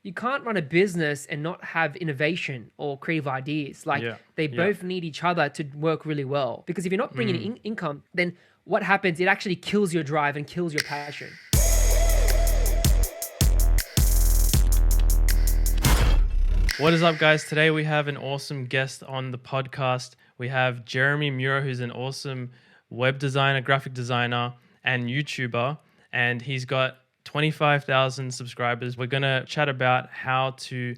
you can't run a business and not have innovation or creative ideas. Like Yeah. they Yeah. both need each other to work really well. Because if you're not bringing Mm. in income, then what happens? It actually kills your drive and kills your passion. What is up, guys? Today we have an awesome guest on the podcast. We have Jeremy Mura, who's an awesome web designer, graphic designer, and YouTuber. And he's got 25,000 subscribers. We're going to chat about how to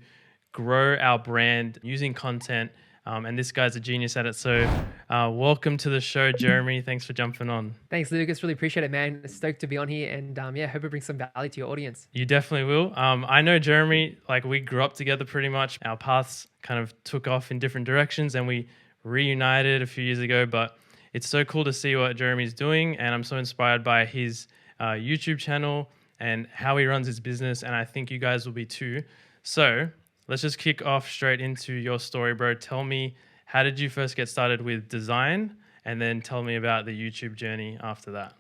grow our brand using content. And this guy's a genius at it. So, welcome to the show, Jeremy. Thanks for jumping on. Thanks, Lucas. Really appreciate it, man. Stoked to be on here, and yeah, hope it brings some value to your audience. You definitely will. I know Jeremy, like we grew up together pretty much. Our paths kind of took off in different directions and we reunited a few years ago. But it's so cool to see what Jeremy's doing. And I'm so inspired by his YouTube channel and how he runs his business. And I think you guys will be too. So let's just kick off straight into your story, bro. Tell me, how did you first get started with design? And then tell me about the YouTube journey after that.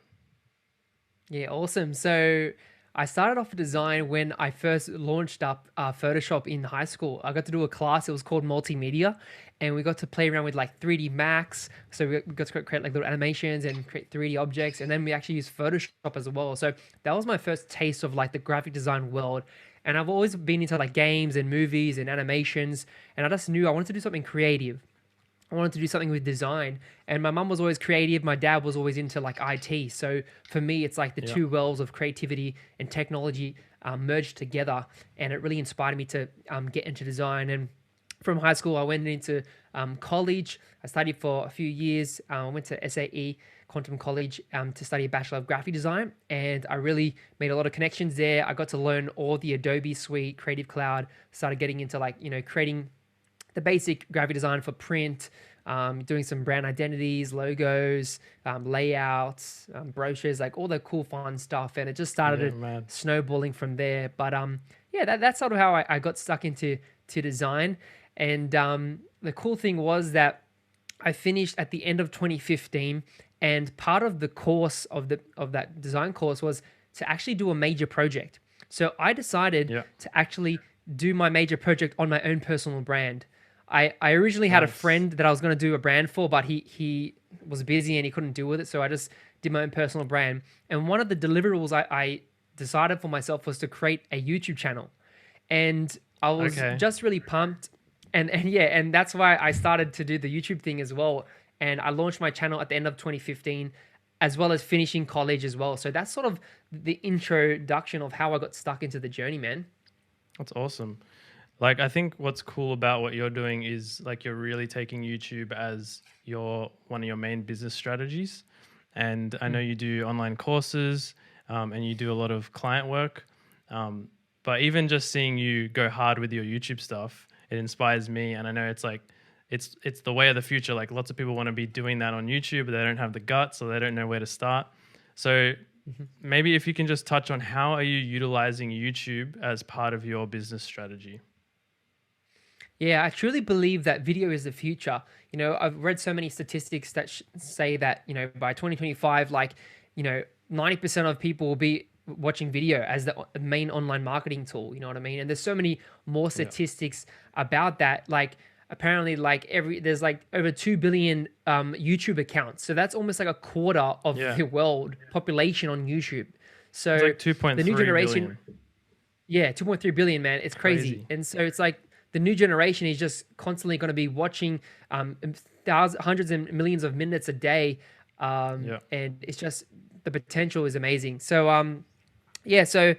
Yeah, awesome. So I started off with design when I first launched up Photoshop in high school. I got to do a class. It was called multimedia, and we got to play around with like 3D Max. So we got to create like little animations and create 3D objects, and then we actually used Photoshop as well. So that was my first taste of like the graphic design world. And I've always been into like games and movies and animations, and I just knew I wanted to do something creative. I wanted to do something with design, and my mum was always creative. My dad was always into like IT. So for me, it's like the Yeah. two worlds of creativity and technology merged together, and it really inspired me to get into design. And from high school, I went into college. I studied for a few years. I went to SAE Quantum College to study a Bachelor of Graphic Design, and I really made a lot of connections there. I got to learn all the Adobe suite, Creative Cloud. Started getting into like creating the basic graphic design for print, doing some brand identities, logos, layouts, brochures, like all the cool fun stuff. And it just Yeah, started man. snowballing from there. But yeah, that's sort of how I got stuck into design. And the cool thing was that I finished at the end of 2015, and part of the course of that design course was to actually do a major project. So I decided Yeah. to actually do my major project on my own personal brand. I originally had a Nice. friend that I was going to do a brand for, but he was busy and he couldn't deal with it. So I just did my own personal brand. And one of the deliverables I decided for myself was to create a YouTube channel. And I was Okay. just really pumped. And yeah, and that's why I started to do the YouTube thing as well. And I launched my channel at the end of 2015, as well as finishing college as well. So that's sort of the introduction of how I got stuck into the journey, man. That's awesome. Like, I think what's cool about what you're doing is like you're really taking YouTube as your one of your main business strategies. And I know you do online courses, and you do a lot of client work. But even just seeing you go hard with your YouTube stuff, it inspires me. And I know it's like it's the way of the future. Like lots of people want to be doing that on YouTube, but they don't have the guts or they don't know where to start. So maybe if you can just touch on how are you utilizing YouTube as part of your business strategy? Yeah, I truly believe that video is the future. I've read so many statistics that say that, by 2025, like, 90% of people will be watching video as the main online marketing tool. You know what I mean? And there's so many more Yeah. statistics about that. Like, apparently, like there's like over 2 billion YouTube accounts. So that's almost like a quarter of Yeah. the world population on YouTube. It's So like two point the new three generation, billion. yeah, 2.3 billion, man. It's crazy. Crazy. And so it's like the new generation is just constantly going to be watching thousands, hundreds and millions of minutes a day. Yeah. And it's just the potential is amazing. So, yeah, so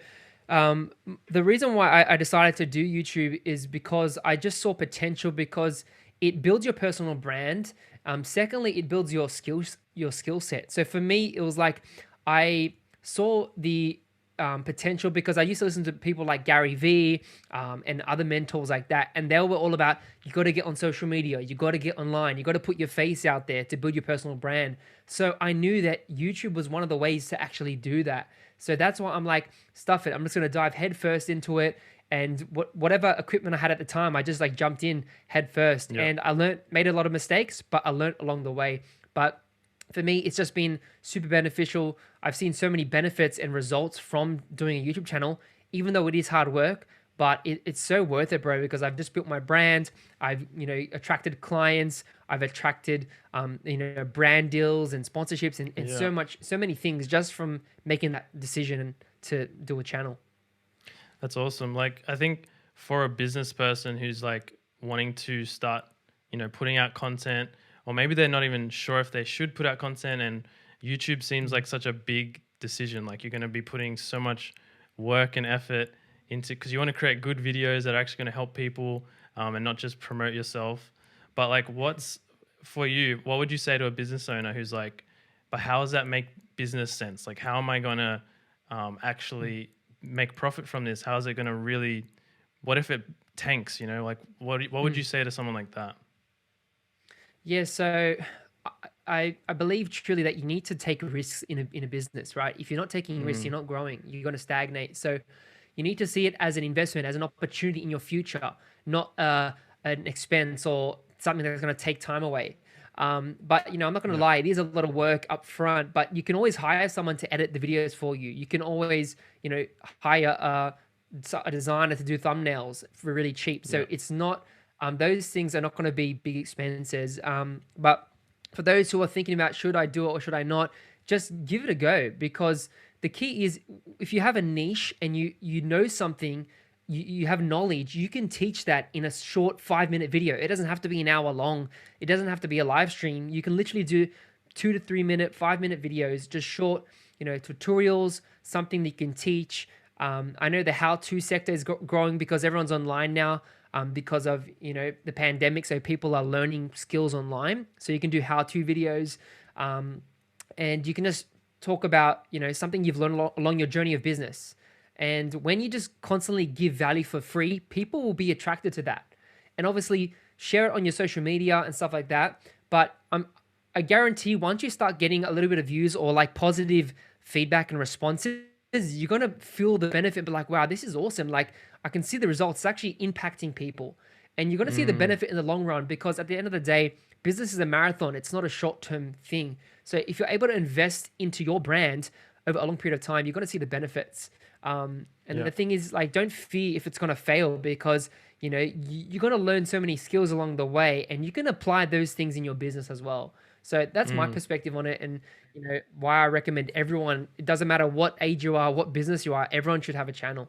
the reason why I decided to do YouTube is because I just saw potential because it builds your personal brand. Secondly, it builds your skill set. So for me, it was like I saw the potential because I used to listen to people like Gary Vee and other mentors like that, and they were all about you got to get on social media, you got to get online, you got to put your face out there to build your personal brand. So I knew that YouTube was one of the ways to actually do that. So that's why I'm like, stuff it. I'm just gonna dive headfirst into it, and whatever equipment I had at the time, I just like jumped in head first, Yeah. and I made a lot of mistakes, but I learned along the way. But for me, it's just been super beneficial. I've seen so many benefits and results from doing a YouTube channel, even though it is hard work. but it's so worth it, bro, because I've just built my brand. I've, attracted clients. I've attracted, brand deals and sponsorships and Yeah. so many things just from making that decision to do a channel. That's awesome. Like, I think for a business person who's like wanting to start, putting out content, or maybe they're not even sure if they should put out content, and YouTube seems like such a big decision. Like, you're going to be putting so much work and effort into, because you want to create good videos that are actually going to help people, and not just promote yourself. But like, what's for you? What would you say to a business owner who's like, but how does that make business sense? Like, how am I going to actually make profit from this? How is it going to really, what if it tanks, like what would you say to someone like that? Yeah, so I believe truly that you need to take risks in a business, right? If you're not taking risks, you're not growing. You're going to stagnate. So you need to see it as an investment, as an opportunity in your future, not an expense or something that's going to take time away. But I'm not going to lie, it is a lot of work up front, but you can always hire someone to edit the videos for you. You can always, hire a designer to do thumbnails for really cheap. So it's not, those things are not going to be big expenses. But for those who are thinking about, should I do it or should I not, just give it a go, because the key is, if you have a niche and you know something, you have knowledge, you can teach that in a short 5-minute video. It doesn't have to be an hour long. It doesn't have to be a live stream. You can literally do 2 to 3 minute, 5-minute videos, just short, tutorials, something that you can teach. I know the how-to sector is growing because everyone's online now, because of, the pandemic. So people are learning skills online. So you can do how-to videos, and you can just talk about, something you've learned along your journey of business. And when you just constantly give value for free, people will be attracted to that. And obviously share it on your social media and stuff like that. But I guarantee once you start getting a little bit of views or like positive feedback and responses, you're going to feel the benefit, but like, wow, this is awesome. Like, I can see the results. It's actually impacting people. And you're going to see the benefit in the long run, because at the end of the day, business is a marathon. It's not a short-term thing. So if you're able to invest into your brand over a long period of time, you're going to see the benefits. And the thing is, like, don't fear if it's going to fail, because, you're going to learn so many skills along the way, and you can apply those things in your business as well. So that's my perspective on it. And, why I recommend everyone, it doesn't matter what age you are, what business you are, everyone should have a channel.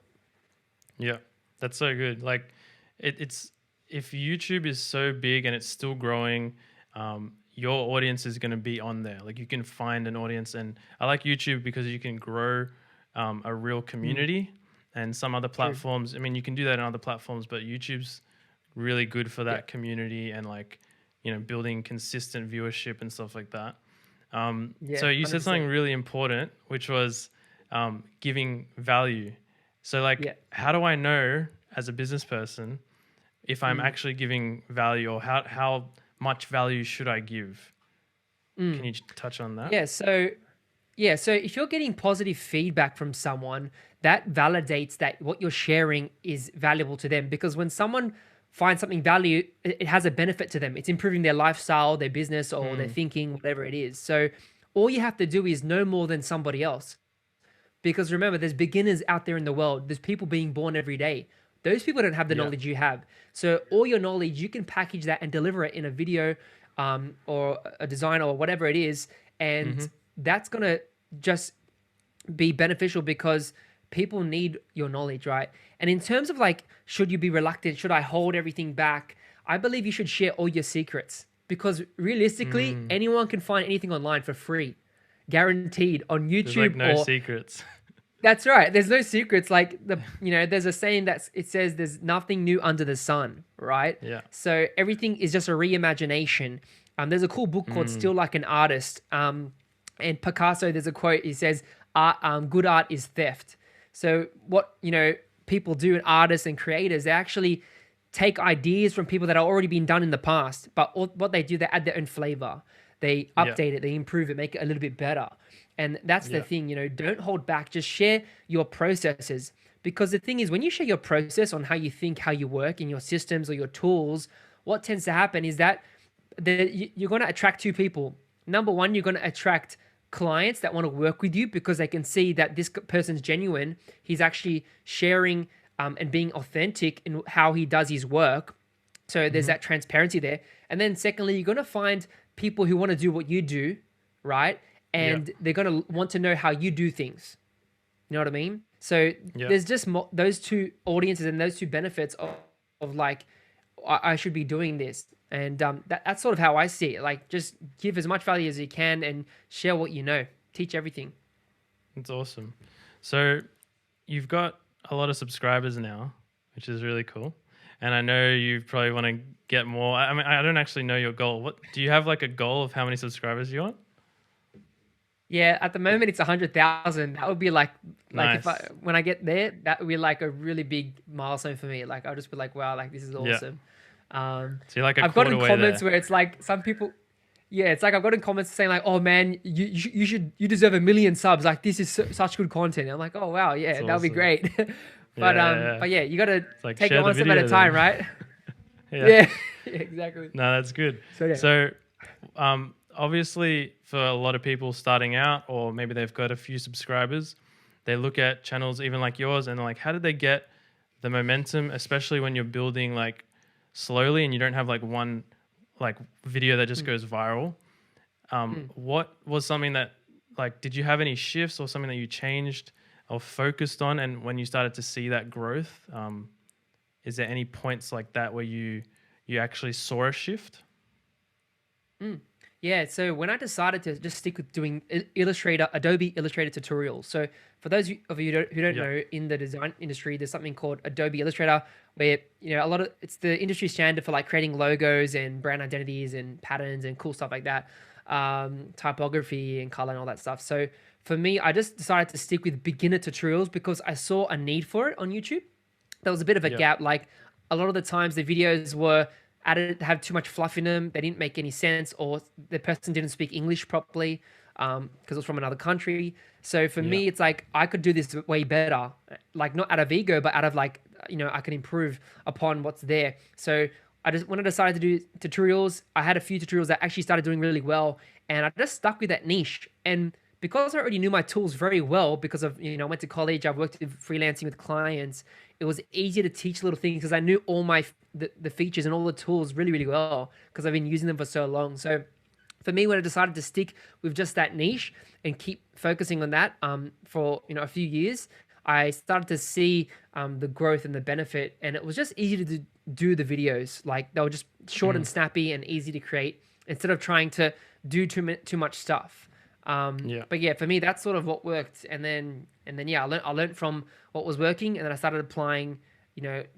Yeah, that's so good. Like, it's if YouTube is so big and it's still growing, your audience is going to be on there. Like, you can find an audience, and I like YouTube because you can grow a real community. And some other platforms, I mean, you can do that on other platforms, but YouTube's really good for that community and, like, building consistent viewership and stuff like that. So you said 100%. something really important, which was giving value. So, like, how do I know as a business person if I'm actually giving value, or how much value should I give? Can you touch on that? So if you're getting positive feedback from someone, that validates that what you're sharing is valuable to them, because when someone finds something value, it has a benefit to them. It's improving their lifestyle, their business, or their thinking, whatever it is. So all you have to do is know more than somebody else. Because remember, there's beginners out there in the world. There's people being born every day. Those people don't have the knowledge you have. So all your knowledge, you can package that and deliver it in a video, or a design or whatever it is. And that's going to just be beneficial, because people need your knowledge, right? And in terms of, like, should you be reluctant? Should I hold everything back? I believe you should share all your secrets, because realistically, anyone can find anything online for free, guaranteed, on YouTube. There's like no secrets. That's right. There's no secrets. Like, there's a saying it says there's nothing new under the sun, right? Yeah. So everything is just a reimagination. There's a cool book called Still Like an Artist. And Picasso, there's a quote. He says, good art is theft. So what, people do, and artists and creators, they actually take ideas from people that are already been done in the past, but what they do, they add their own flavor. They update it, they improve it, make it a little bit better. And that's the thing, don't hold back. Just share your processes. Because the thing is, when you share your process on how you think, how you work in your systems or your tools, what tends to happen is that you're going to attract two people. Number one, you're going to attract clients that want to work with you, because they can see that this person's genuine. He's actually sharing and being authentic in how he does his work. So there's that transparency there. And then secondly, you're going to find people who want to do what you do, right? Yeah. And they're going to want to know how you do things. You know what I mean? So Yeah. there's just those two audiences and those two benefits of like, I should be doing this. And that's sort of how I see it. Like, just give as much value as you can and share what you know. Teach everything. That's awesome. So you've got a lot of subscribers now, which is really cool. And I know you probably want to get more. I mean, I don't actually know your goal. What do you have, like a goal of how many subscribers you want? Yeah, at the moment it's 100,000. That would be like Nice. when I get there, that would be like a really big milestone for me. Like I'll just be like, wow, like this is Yeah. awesome. Um, So you're like a I've quarter gotten way comments there. where it's like some people, yeah, it's like I've gotten comments saying like, oh man, you deserve 1 million subs. Like this is such good content. I'm like, oh wow, yeah, That's that would be awesome. great. Yeah. But yeah, you got to Like, take share it the one step at video a time, then. right? Yeah. Yeah, yeah, exactly. No, that's good. So yeah. So, obviously, for a lot of people starting out, or maybe they've got a few subscribers, they look at channels even like yours, and they're like, how did they get the momentum, especially when you're building like slowly and you don't have like one like video that just goes viral? What was something that, like, did you have any shifts or something that you changed or focused on? And when you started to see that growth, is there any points like that where you actually saw a shift? Yeah, so when I decided to just stick with doing Adobe Illustrator tutorials. So for those of you who don't Yeah. know, in the design industry, there's something called Adobe Illustrator, where it's the industry standard for like creating logos and brand identities and patterns and cool stuff like that, typography and color and all that stuff. So for me, I just decided to stick with beginner tutorials because I saw a need for it on YouTube. There was a bit of a Yeah. gap. Like a lot of the times the videos were added have too much fluff in them. They didn't make any sense, or the person didn't speak English properly because it was from another country. So for me, it's like I could do this way better. Like not out of ego, but out of like I can improve upon what's there. So when I decided to do tutorials, I had a few tutorials that actually started doing really well, and I just stuck with that niche. And because I already knew my tools very well, because of I went to college, I've worked with freelancing with clients. It was easy to teach little things because I knew all the features and all the tools really, really well because I've been using them for so long. So for me, when I decided to stick with just that niche and keep focusing on that for a few years, I started to see the growth and the benefit, and it was just easy to do the videos. Like they were just short and snappy and easy to create instead of trying to do too much stuff. Yeah. But yeah, for me, that's sort of what worked. And then yeah, I learned from what was working, and then I started applying,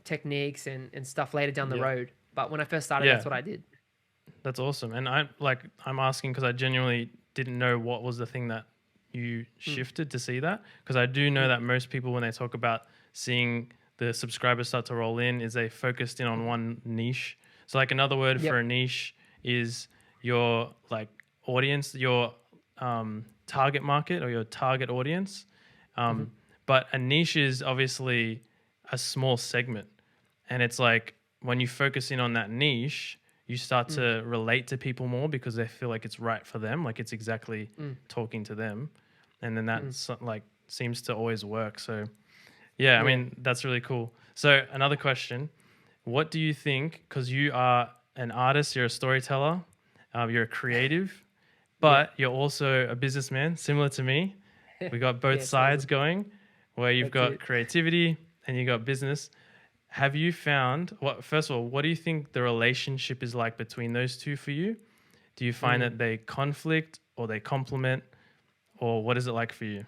techniques and stuff later down the Yeah. road. But when I first started, Yeah. that's what I did. That's awesome. And I'm asking because I genuinely didn't know what was the thing that you shifted to see that. Because I do know that most people, when they talk about seeing the subscribers start to roll in, is they focused in on one niche. So like another word Yep. for a niche is your like audience, your target market or your target audience. But a niche is obviously a small segment. And it's like when you focus in on that niche, you start to relate to people more because they feel like it's right for them, like it's exactly talking to them. And then that like seems to always work. So yeah, I mean, that's really cool. So another question, what do you think, because you are an artist, you're a storyteller, you're a creative, but you're also a businessman, similar to me. We got both Yeah, sides going, where you've That's got it. creativity and you got business. Have you found, first of all, what do you think the relationship is like between those two for you? Do you find that they conflict or they complement, or what is it like for you?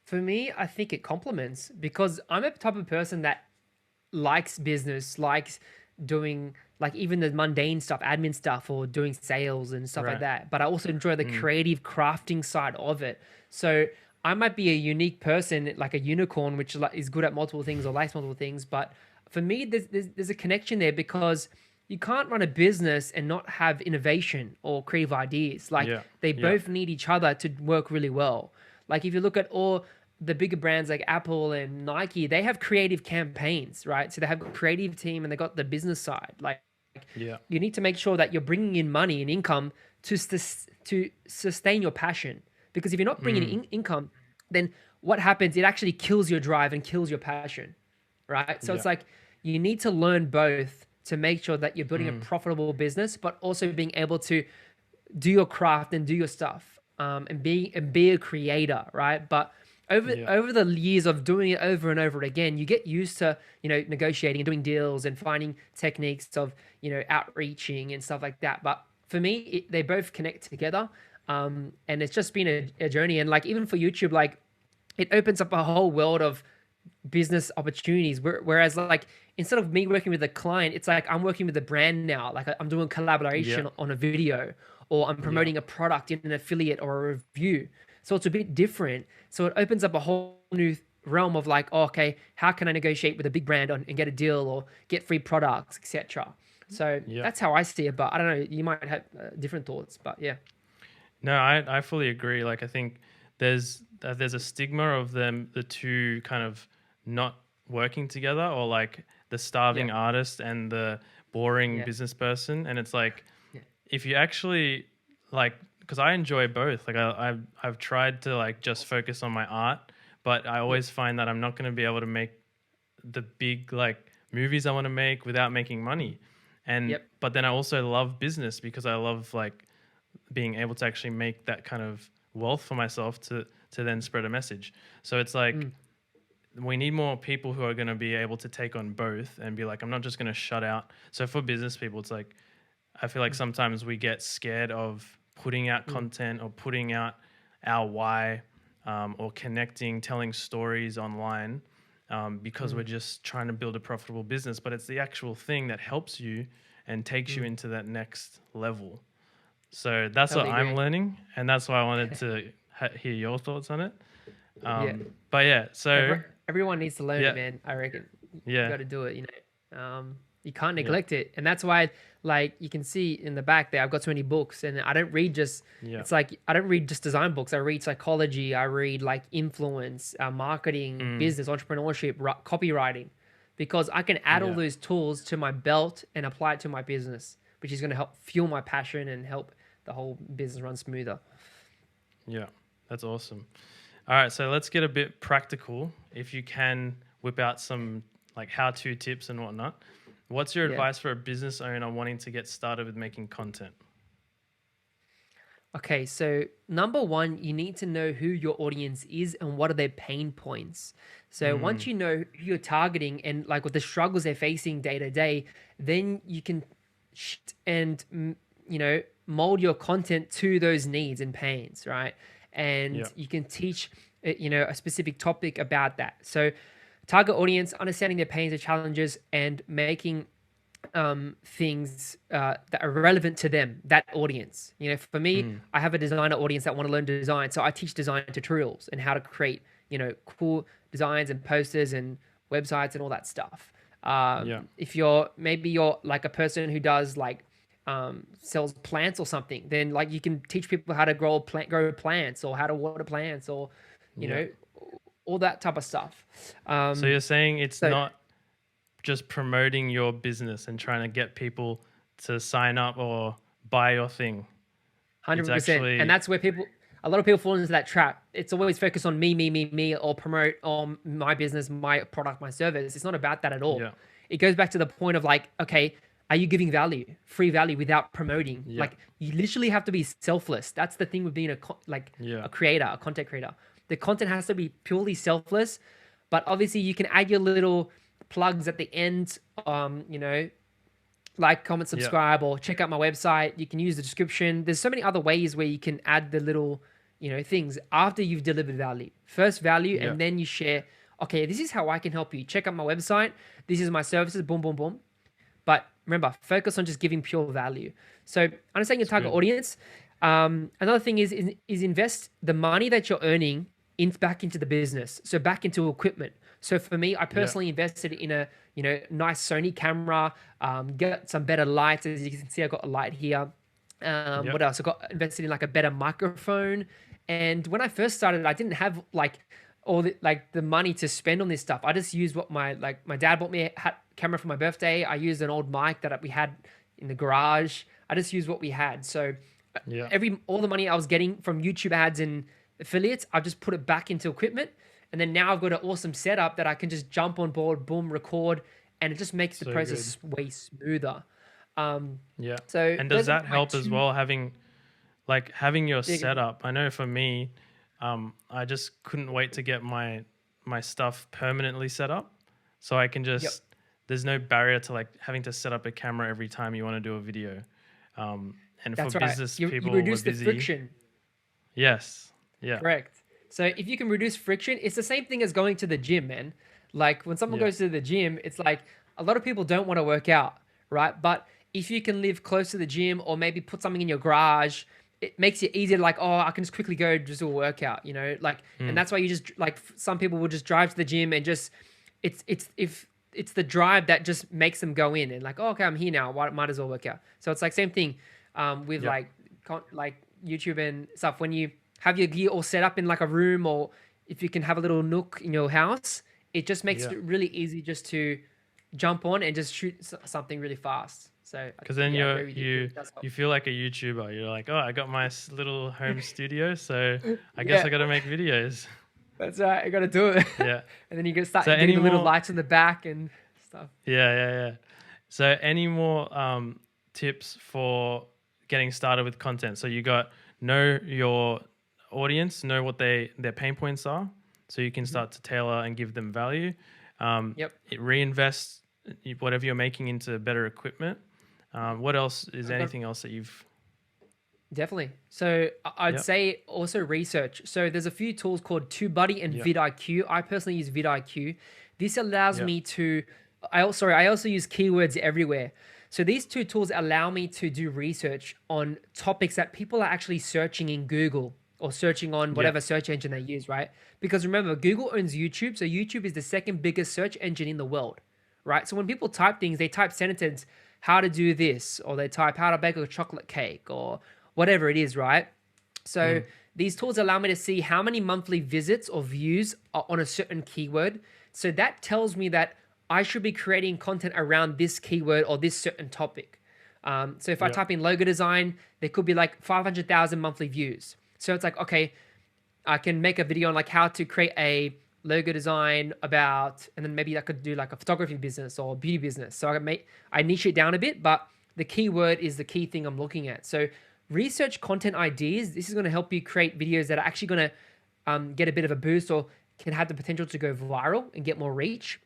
For me, I think it complements because I'm a type of person that likes business, likes doing like even the mundane stuff, admin stuff, or doing sales and stuff like Right. that. But I also enjoy the creative crafting side of it. So I might be a unique person, like a unicorn, which is good at multiple things or likes multiple things. But for me, there's a connection there because you can't run a business and not have innovation or creative ideas. Like Yeah. they Yeah. both need each other to work really well. Like if you look at all the bigger brands like Apple and Nike, they have creative campaigns, right? So they have a creative team and they got the business side. Like Yeah. you need to make sure that you're bringing in money and income to sustain your passion. Because if you're not bringing in income, then what happens? It actually kills your drive and kills your passion, right? So Yeah. it's like you need to learn both to make sure that you're building a Mm. profitable business, but also being able to do your craft and do your stuff, and be a creator, right? But Yeah. over the years of doing it over and over again, you get used to negotiating and doing deals and finding techniques of outreaching and stuff like that. But for me, they both connect together, and it's just been a journey. And like even for YouTube, like it opens up a whole world of business opportunities. Whereas like instead of me working with a client, it's like I'm working with a brand now. Like I'm doing Yeah. collaboration on a video, or I'm Yeah. promoting a product in an affiliate or a review. So it's a bit different. So it opens up a whole new realm of like, oh, okay, how can I negotiate with a big brand and get a deal or get free products, etc. So Yeah. that's how I see it. But I don't know, you might have different thoughts. But yeah, No, I fully agree. Like I think there's a stigma of the two kind of not working together, or like the yeah, starving artist and the boring yeah, business person. And it's like yeah, if you actually like, because I enjoy both. Like I've tried to like just focus on my art, but I yep, always find that I'm not going to be able to make the big like movies I want to make without making money. And yep, but then I also love business because I love like being able to actually make that kind of wealth for myself to then spread a message. So it's like mm, we need more people who are going to be able to take on both and be like, I'm not just going to shut out. So for business people, it's like I feel like mm, sometimes we get scared of putting out mm, content or putting out our why, or connecting, telling stories online, because we're mm, just trying to build a profitable business. But it's the actual thing that helps you and takes you mm. into that next level. So that's what Totally I'm agree. learning, and that's why I wanted to hear your thoughts on it. Yeah. But yeah, so Everyone needs to learn it, yeah, man. I reckon you yeah, got to do it. You can't yeah, neglect it, and that's why, like, you can see in the back there, I've got so many books, and I don't read just. yeah, It's like I don't read just design books. I read psychology. I read like influence, marketing, mm, business, entrepreneurship, copywriting, because I can add all yeah, those tools to my belt and apply it to my business, which is going to help fuel my passion and help the whole business run smoother. yeah. That's awesome. All right, so let's get a bit practical. If you can whip out some like how-to tips and whatnot. What's your Yeah. advice for a business owner wanting to get started with making content? Okay, so number one, you need to know who your audience is and what are their pain points. So once Mm, you know who you're targeting and like what the struggles they're facing day to day, then you can and mold your content to those needs and pains, right? yeah, And you can teach a specific topic about that. So target audience, understanding their pains and challenges, and making things that are relevant to them, that audience. For me, mm, I have a designer audience that want to learn design, so I teach design tutorials and how to create, cool designs and posters and websites and all that stuff. yeah, If you're like a person who does like sells plants or something, then like you can teach people how to grow plants or how to water plants or you yeah. know all that type of stuff. So Um, you're saying it's so not just promoting your business and trying to get people to sign up or buy your thing. It's 100%. And actually, that's where a lot of people fall into that trap. It's always focused on me, me, me, me, or promote on my business, my product, my service. It's not about that at all. yeah, It goes back to the point of like, okay, are you giving value, free value without promoting? yeah, Like you literally have to be selfless. That's the thing with being yeah, a creator, a content creator. The content has to be purely selfless, but obviously you can add your little plugs at the end. Like, comment, yeah, subscribe, or check out my website. You can use the description. There's so many other ways where you can add the little, things after you've delivered value. First value, yeah, and then you share, okay, this is how I can help you. Check out my website. This is my services, boom, boom, boom. But remember, focus on just giving pure value. So understanding your it's target good. audience. Another thing is invest the money that you're earning back into the business. So back into equipment. So for me, I Yeah, personally invested in a nice Sony camera, get some better lights. As you can see, I got a light here. yeah, What else? I got invested in like a better microphone. And when I first started, I didn't have like all the money to spend on this stuff. I just used what my dad bought me a camera for my birthday. I used an old mic that we had in the garage. I just used what we had. So yeah, all the money I was getting from YouTube ads and affiliates, I just put it back into equipment. And then now I've got an awesome setup that I can just jump on board, boom, record, and it just makes the So good. process way smoother. Um, Yeah. so And does those are that my help as two. well, having your Yeah, setup? I know for me, I just couldn't wait to get my stuff permanently set up, so I can yep, just, there's no barrier to like having to set up a camera every time you want to do a video. And for that's right. business You people, we're reduce the busy. friction. Yes. Yeah. Correct. So if you can reduce friction, it's the same thing as going to the gym, man. Like when someone Yeah. goes to the gym, it's like a lot of people don't want to work out, right? But if you can live close to the gym or maybe put something in your garage, it makes it easier to like, oh, I can just quickly go just do a workout, you know? Like, and Mm. that's why you just like some people will just drive to the gym and just it's if it's the drive that just makes them go in and like, oh, okay, I'm here now. Why might as well work out. So it's like same thing with Yep. like like YouTube and stuff. When you have your gear all set up in like a room, or if you can have a little nook in your house, it just makes Yeah. it really easy just to jump on and just shoot something really fast. So Because then yeah, I agree with you. you It does help. you feel like a YouTuber. You're like, oh, I got my little home studio, so I guess Yeah, I got to make videos. that's right. I got to do it. Yeah. And then you can start So getting any the little more? lights in the back and stuff. Yeah. So any more tips for getting started with content? So you got, know your audience, know what their pain points are, so you can Mhm. start to tailor and give them value. Yep. Reinvest whatever you're making into better equipment. What else is I've got anything else that you've? Definitely. So I'd Yep. say also research. So there's a few tools called TubeBuddy and Yep. vidIQ. I personally use vidIQ. This allows Yep. me to I also use keywords everywhere. So these two tools allow me to do research on topics that people are actually searching in Google or searching on Yep. whatever search engine they use, right? Because remember, Google owns YouTube, so YouTube is the second biggest search engine in the world, right? So when people type things, they type sentences, how to do this, or they type how to bake a chocolate cake, or whatever it is, right? So Mm. these tools allow me to see how many monthly visits or views are on a certain keyword. So that tells me that I should be creating content around this keyword or this certain topic. So if I Yep. type in logo design, there could be like 500,000 monthly views. So it's like, okay, I can make a video on like how to create a logo design about, and then maybe I could do like a photography business or beauty business. So I niche it down a bit, but the keyword is the key thing I'm looking at. So research content ideas. This is going to help you create videos that are actually going to get a bit of a boost or can have the potential to go viral and get more reach.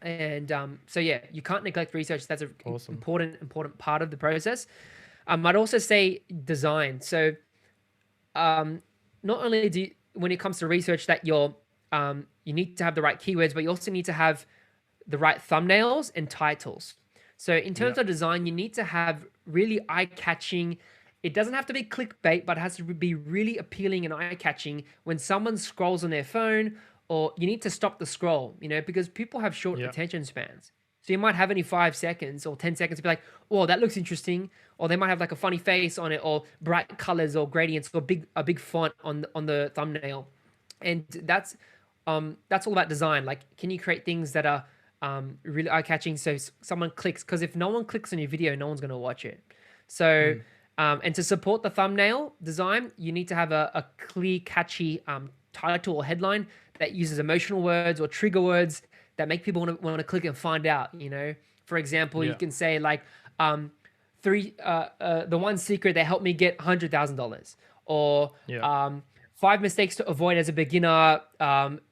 And so yeah, you can't neglect research. That's an Awesome. important part of the process. I'd also say design. So not only do you, when it comes to research that you need to have the right keywords, but you also need to have the right thumbnails and titles. So in terms Yep. of design, you need to have really eye-catching. It doesn't have to be clickbait, but it has to be really appealing and eye-catching when someone scrolls on their phone, or you need to stop the scroll, you know, because people have short Yep. attention spans. So you might have only 5 seconds or 10 seconds to be like, oh, that looks interesting. Or they might have like a funny face on it, or bright colors or gradients, or a big font on the thumbnail. And that's all about design. Like, can you create things that are really eye catching so someone clicks? Because if no one clicks on your video, no one's going to watch it. So, Mm. and to support the thumbnail design, you need to have a clear, catchy title or headline that uses emotional words or trigger words that make people want to click and find out. You know, for example, you Yeah. can say like the one secret that helped me get $100,000, or Yeah. 5 mistakes to avoid as a beginner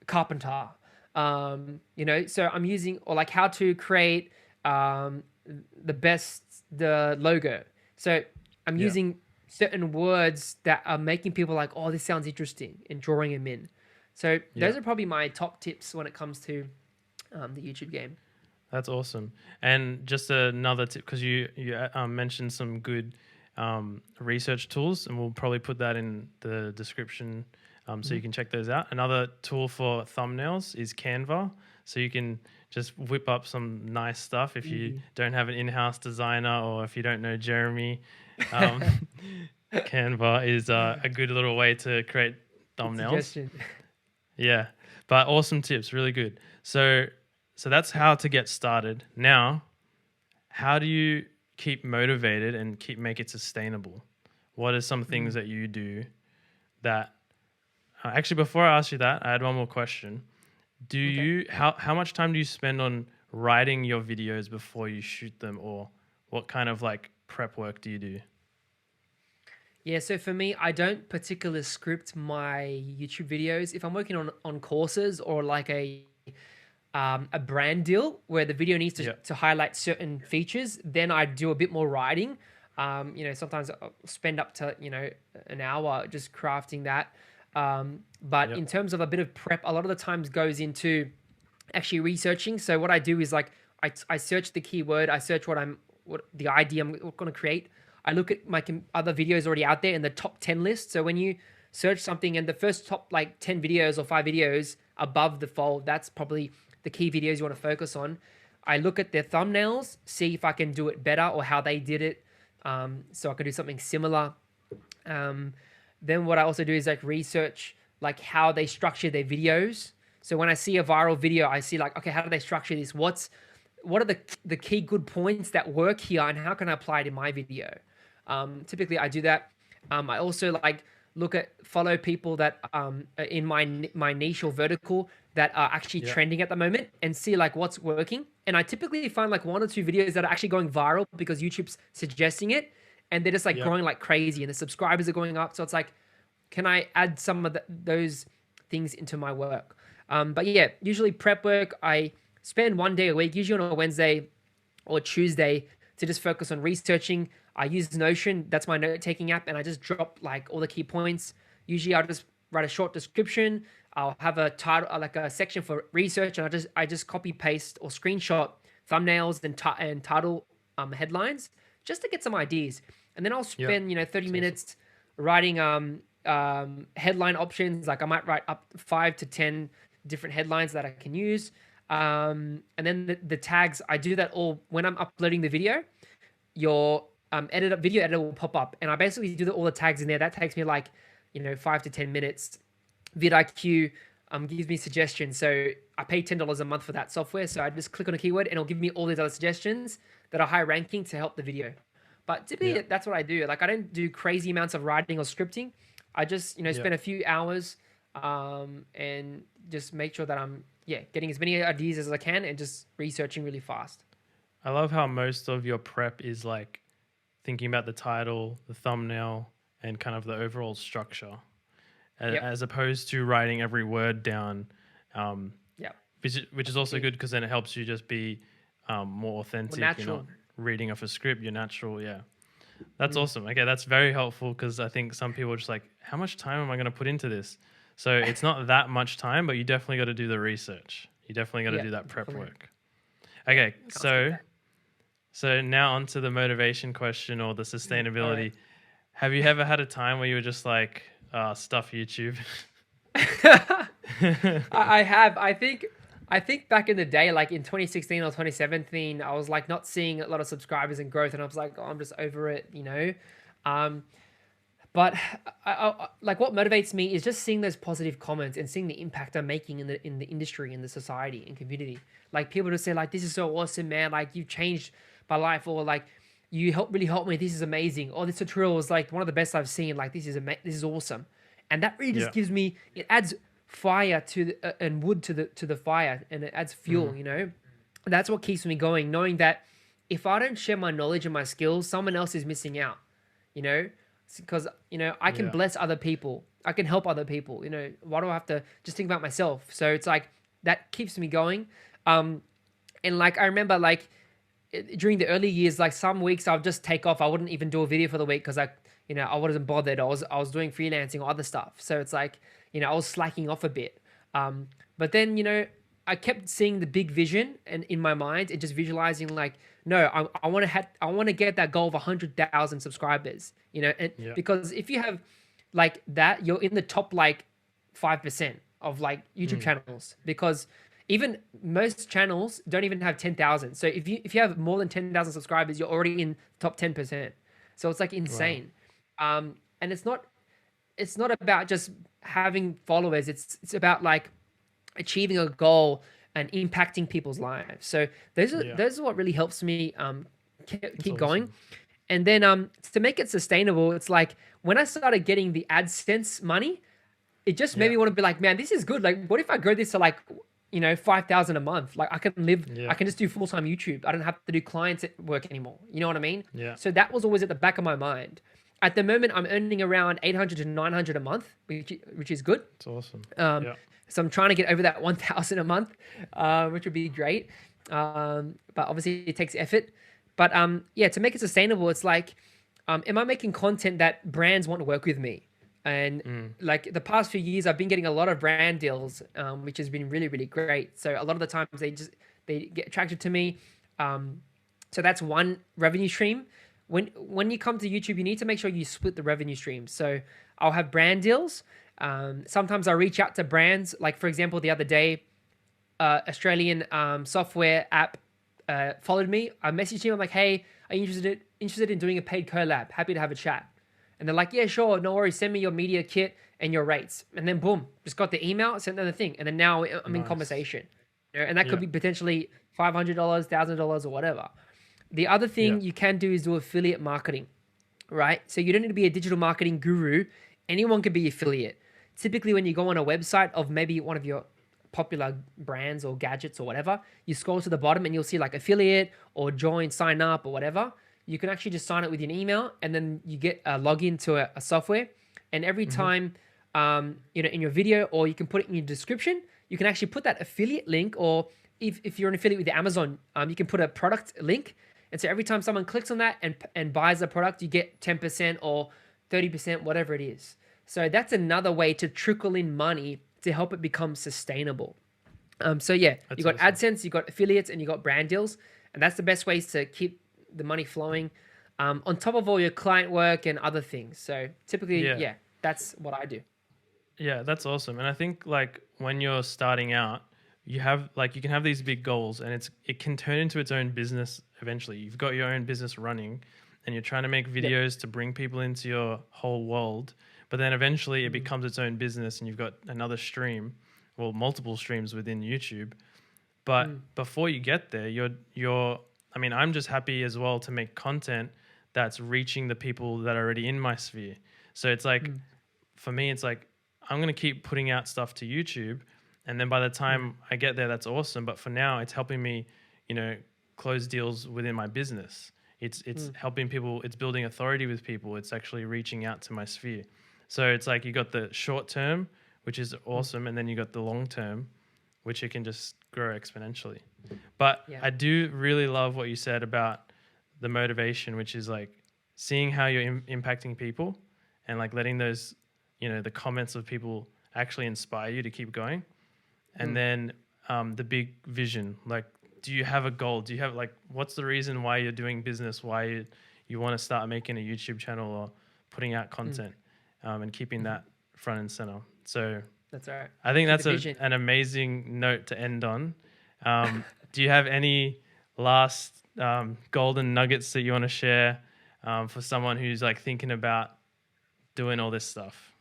carpenter. You know, so I'm using, or like how to create the logo. So I'm Yeah. using certain words that are making people like, oh, this sounds interesting, and drawing them in. So Yeah. those are probably my top tips when it comes to the YouTube game. That's awesome. And just another tip, because you mentioned some good research tools, and we'll probably put that in the description, so you can check those out. Another tool for thumbnails is Canva, so you can just whip up some nice stuff if you Easy. don't have an in-house designer, or if you don't know Jeremy. Um, Canva is a good little way to create Good thumbnails. suggestion. Yeah, but awesome tips, really good. So that's how to get started. Now, how do you keep motivated and make it sustainable? What are some things that you do that Actually, before I ask you that, I had one more question. Do Okay. you how much time do you spend on writing your videos before you shoot them, or what kind of like prep work do you do? Yeah, so for me, I don't particularly script my YouTube videos. If I'm working on courses or like a brand deal where the video needs Yeah. to highlight certain features, then I do a bit more writing. Sometimes I'll spend up to, an hour just crafting that. But Yep. in terms of a bit of prep, a lot of the times goes into actually researching. So what I do is like I search the keyword, I search what the idea I'm going to create. I look at my other videos already out there in the top 10 list. So when you search something and the first top like 10 videos or 5 videos above the fold, that's probably the key videos you want to focus on. I look at their thumbnails, see if I can do it better or how they did it. So I could do something similar. Um, then what I also do is like research like how they structure their videos. So when I see a viral video, I see like, okay, how do they structure this? What are the key good points that work here, and how can I apply it in my video? Typically, I do that. I also like follow people that in my niche or vertical that are actually Yeah. trending at the moment, and see like what's working. And I typically find like 1 or 2 videos that are actually going viral because YouTube's suggesting it, and they're just like Yep. growing like crazy, and the subscribers are going up. So it's like, can I add some of those things into my work? But yeah, usually prep work, I spend 1 day a week, usually on a Wednesday or Tuesday, to just focus on researching. I use Notion, that's my note taking app, and I just drop like all the key points. Usually I'll just write a short description. I'll have a title, like a section for research, and I just copy paste or screenshot thumbnails and title headlines just to get some ideas. And then I'll Yep. spend 30 That's awesome. minutes writing headline options. Like I might write up 5 to 10 different headlines that I can use. And then the tags, I do that all when I'm uploading the video. Your video editor will pop up, and I basically do all the tags in there. That takes me like 5 to 10 minutes. vidIQ gives me suggestions, so I pay $10 a month for that software. So I just click on a keyword, and it'll give me all these other suggestions that are high ranking to help the video. But Yeah. typically, that's what I do. Like I don't do crazy amounts of writing or scripting. I just Yeah. spend a few hours and just make sure that I'm getting as many ideas as I can and just researching really fast. I love how most of your prep is like thinking about the title, the thumbnail, and kind of the overall structure, Yep. as opposed to writing every word down, um, Yep. which is also good because then it helps you just be more More authentic. You're not natural. reading off a script. You're natural. Yeah, that's Mm. awesome. Okay, that's very helpful because I think some people are just like, how much time am I going to put into this? So it's not that much time, but you definitely got to do the research. You definitely got to Yeah, do that prep definitely. work. Okay, Can't skip so that. now onto the motivation question or the All right. sustainability. Have you ever had a time where you were just like, stuff YouTube? I have. I think back in the day, like in 2016 or 2017, I was like not seeing a lot of subscribers and growth, and I was like, oh, I'm just over it. Um, but like what motivates me is just seeing those positive comments and seeing the impact I'm making in the industry, in the society, and community. Like people just say like, "This is so awesome, man! Like you've changed my life," or like, "You really helped me. This is amazing." Or this tutorial was like one of the best I've seen. Like this is awesome, and that really just Yeah. gives me, it adds fire to and wood to the fire, and it adds Mm. fuel. That's what keeps me going, knowing that if I don't share my knowledge and my skills, someone else is missing out. You know, because I can Yeah. bless other people, I can help other people. Why do I have to just think about myself? So it's like that keeps me going. um and like I remember like during the early years, like some weeks I'll just take off. I wouldn't even do a video for the week because I wasn't bothered. I was doing freelancing or other stuff. So it's like, I was slacking off a bit. But then, I kept seeing the big vision and in my mind and just visualizing like, no, I want to get that goal of 100,000 subscribers, and Yeah. because if you have like that, you're in the top like 5% of like YouTube Mm. channels, because even most channels don't even have 10,000. So if you have more than 10,000 subscribers, you're already in top 10%. So it's like Wow. insane. And it's not about just having followers. It's about like achieving a goal and impacting people's lives. So those are Yeah. those are what really helps me That's keep going. awesome. And then to make it sustainable, it's like when I started getting the AdSense money, it just made Yeah. me want to be like, man, this is good. Like, what if I grow this to like, 5,000 a month? Like, I can live, I Yeah. can just do full-time YouTube. I don't have to do clients at work anymore. You know what I mean? Yeah. So that was always at the back of my mind. At the moment, I'm earning around 800 to 900 a month, which is good. It's awesome. Um, Yeah. so I'm trying to get over that 1,000 a month, which would be great. But obviously it takes effort. But yeah, to make it sustainable, it's like, am I making content that brands want to work with me? And like the past few years, I've been getting a lot of brand deals, which has been really, really great. So a lot of the times they get attracted to me. So that's one revenue stream. When you come to YouTube, you need to make sure you split the revenue streams. So I'll have brand deals. Sometimes I reach out to brands. Like for example, the other day, Australian software app followed me. I messaged him. I'm like, hey, are you interested in doing a paid collab? Happy to have a chat. And they're like, yeah, sure, no worries. Send me your media kit and your rates. And then boom, just got the email, sent them the thing. And then now I'm in Nice. conversation. And that could Yeah. be potentially $500, $1,000 or whatever. The other Yeah. thing you can do is do affiliate marketing, right? So you don't need to be a digital marketing guru. Anyone can be affiliate. Typically, when you go on a website of maybe one of your popular brands or gadgets or whatever, you scroll to the bottom and you'll see like affiliate or join, sign up or whatever. You can actually just sign it with your email and then you get a login to a software. And every time, in your video, or you can put it in your description, you can actually put that affiliate link, or if you're an affiliate with Amazon, you can put a product link. And so every time someone clicks on that and buys the product, you get 10% or 30%, whatever it is. So that's another way to trickle in money to help it become sustainable. So yeah, That's you got awesome. AdSense, you got affiliates, and you got brand deals, and that's the best ways to keep the money flowing, on top of all your client work and other things. So typically, Yeah. yeah, that's what I do. Yeah, that's awesome. And I think like when you're starting out, you have like you can have these big goals and it can turn into its own business eventually. You've got your own business running and you're trying to make Yep. videos to bring people into your whole world, but then eventually it becomes its own business and you've got another stream, well, multiple streams within YouTube. But before you get there, you're I mean, I'm just happy as well to make content that's reaching the people that are already in my sphere. So it's like for me, it's like I'm going to keep putting out stuff to YouTube. And then by the time I get there, that's awesome. But for now, it's helping me, close deals within my business. It's helping people. It's building authority with people. It's actually reaching out to my sphere. So it's like you got the short term, which is awesome. And then you got the long term, which it can just grow exponentially. But Yeah. I do really love what you said about the motivation, which is like seeing how you're impacting people and like letting those, the comments of people actually inspire you to keep going. And then the big vision, like, do you have a goal? Do you have like, what's the reason why you're doing business? Why you want to start making a YouTube channel or putting out content, and keeping that front and center. So That's all right. I think Keep that's the vision. an amazing note to end on. Do you have any last golden nuggets that you want to share for someone who's like thinking about doing all this stuff?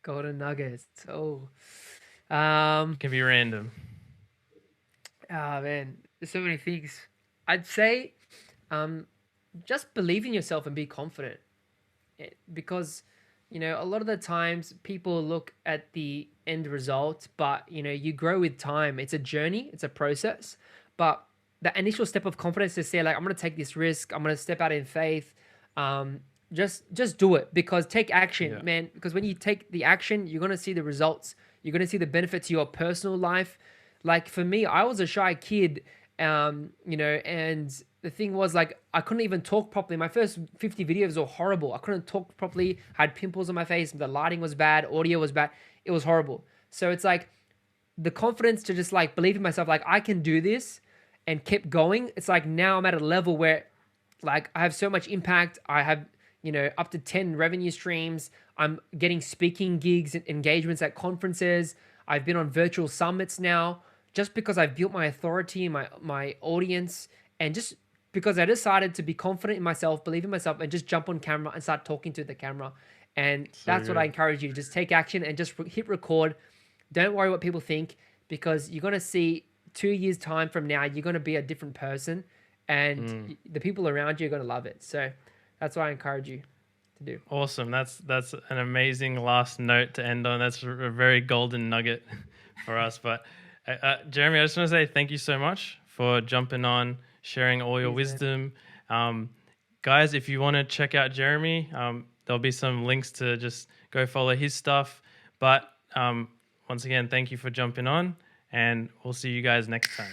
Golden nuggets. Oh, It can be random. man, there's so many things. I'd say, just believe in yourself and be confident. Because a lot of the times people look at the end result, but you grow with time. It's a journey, it's a process, but the initial step of confidence to say like, I'm going to take this risk, I'm going to step out in faith. Just do it, because take action, Yeah. man, because when you take the action, you're going to see the results. You're going to see the benefit to your personal life. Like for me, I was a shy kid, and the thing was like, I couldn't even talk properly. My first 50 videos were horrible. I couldn't talk properly. I had pimples on my face. The lighting was bad. Audio was bad. It was horrible. So it's like the confidence to just like believe in myself, like I can do this, and kept going. It's like now I'm at a level where like I have so much impact. I have, up to 10 revenue streams. I'm getting speaking gigs and engagements at conferences. I've been on virtual summits now, just because I've built my authority, my audience, and just because I decided to be confident in myself, believe in myself, and just jump on camera and start talking to the camera. And that's what I good. encourage you to just take action and just hit record. Don't worry what people think, because you're going to see 2 years time from now, you're going to be a different person, and the people around you are going to love it. So that's why I encourage you. to do. Awesome. That's an amazing last note to end on. That's a very golden nugget for us. But Jeremy, I just want to say thank you so much for jumping on, sharing all your wisdom. Guys, if you want to check out Jeremy, there'll be some links to just go follow his stuff. But once again, thank you for jumping on, and we'll see you guys next time.